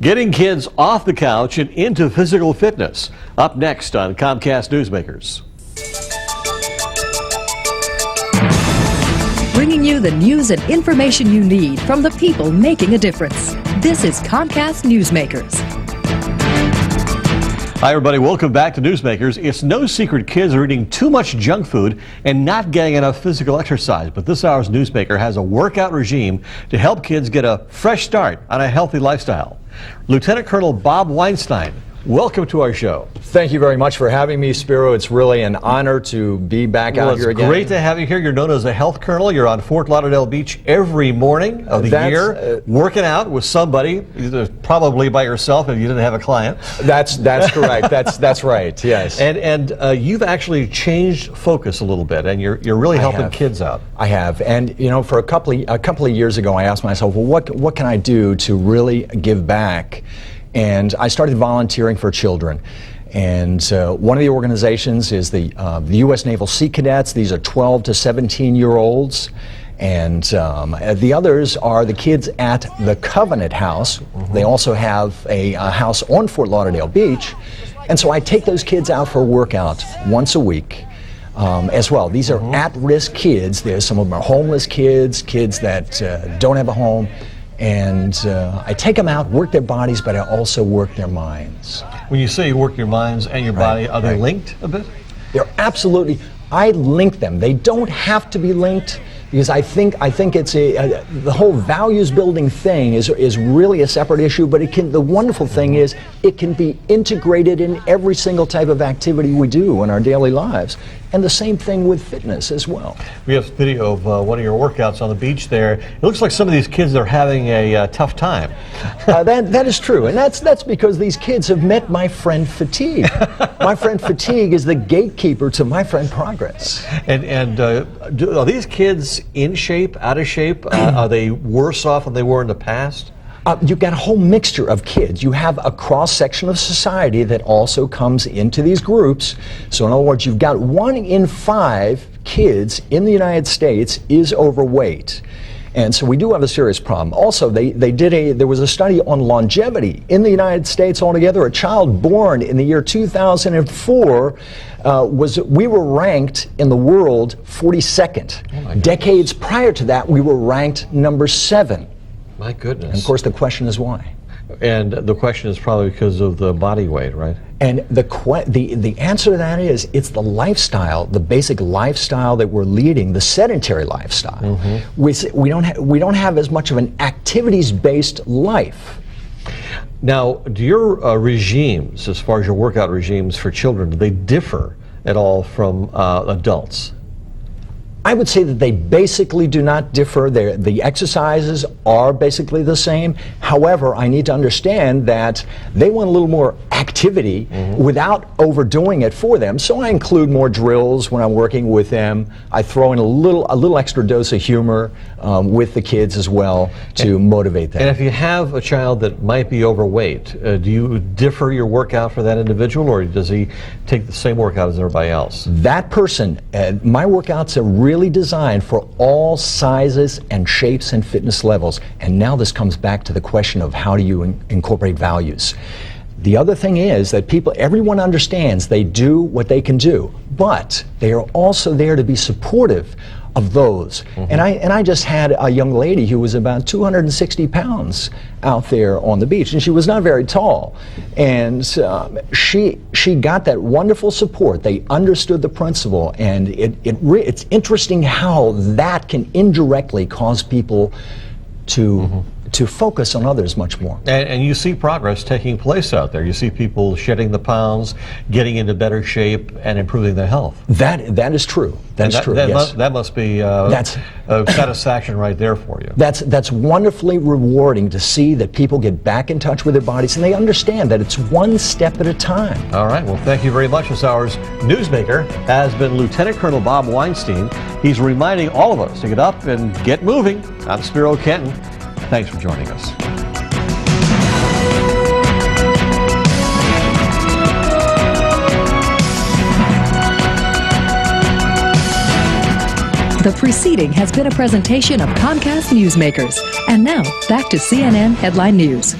Getting kids off the couch and into physical fitness. Up next on Comcast Newsmakers. Bringing you the news and information you need from the people making a difference. This is Comcast Newsmakers. Hi everybody, welcome back to Newsmakers. It's no secret kids are eating too much junk food and not getting enough physical exercise, but this hour's Newsmaker has a workout regime to help kids get a fresh start on a healthy lifestyle. Lieutenant Colonel Bob Weinstein, welcome to our show. Thank you very much for having me, Spiro. It's really an honor to be back out here again. It's great to have you here. You're known as a health colonel. You're on Fort Lauderdale Beach every morning of the year, working out with somebody, probably by yourself if you didn't have a client. That's correct. That's right. Yes. And you've actually changed focus a little bit, and you're really helping kids out. I have, and you know, for a couple of years ago, I asked myself, well, what can I do to really give back? And I started volunteering for children. And one of the organizations is the U.S. Naval Sea Cadets. These are 12 to 17-year-olds. And the others are the kids at the Covenant House. They also have a house on Fort Lauderdale Beach. And so I take those kids out for a workout once a week. As well. These are at-risk kids. There's some of them are homeless kids that don't have a home. And I take them out, work their bodies, but I also work their minds. When you say you work your minds and your body, are they linked a bit? They're absolutely, I link them. They don't have to be linked, because I think it's the whole values building thing is really a separate issue, but the wonderful thing is it can be integrated in every single type of activity we do in our daily lives. And the same thing with fitness as well. We have video of one of your workouts on the beach there. It looks like some of these kids are having a tough time. That is true, and that's because these kids have met my friend Fatigue. My friend Fatigue is the gatekeeper to my friend Progress. And are these kids in shape, out of shape? Are they worse off than they were in the past? You've got a whole mixture of kids. You have a cross-section of society that also comes into these groups. So in other words, you've got 1 in 5 kids in the United States is overweight. And so we do have a serious problem. Also, there was a study on longevity in the United States altogether. A child born in the year 2004 we were ranked in the world 42nd. Oh, decades prior to that, we were ranked number 7. My goodness. And of course, the question is why. And the question is probably because of the body weight, right? And the answer to that is it's the lifestyle, the basic lifestyle that we're leading, the sedentary lifestyle. We don't have as much of an activities-based life. Now, do your regimes, as far as your workout regimes for children, do they differ at all from adults? I would say that they basically do not differ. The exercises are basically the same. However, I need to understand that they want a little more activity without overdoing it for them. So I include more drills when I'm working with them. I throw in a little extra dose of humor with the kids as well to motivate them. And if you have a child that might be overweight, do you differ your workout for that individual, or does he take the same workout as everybody else? That person, my workouts are really designed for all sizes and shapes and fitness levels. And now this comes back to the question of how do you incorporate values. The other thing is that everyone understands they do what they can do, but they are also there to be supportive of those. And I just had a young lady who was about 260 pounds out there on the beach, and she was not very tall. And she got that wonderful support. They understood the principle, and it's interesting how that can indirectly cause people to focus on others much more. And you see progress taking place out there. You see people shedding the pounds, getting into better shape, and improving their health. That is true. That's true. That must be that's a satisfaction right there for you. That's wonderfully rewarding to see that people get back in touch with their bodies and they understand that it's one step at a time. All right. Well, thank you very much. This hour's Newsmaker has been Lieutenant Colonel Bob Weinstein. He's reminding all of us to get up and get moving. I'm Spiro Kenton. Thanks for joining us. The preceding has been a presentation of Comcast Newsmakers. And now, back to CNN Headline News.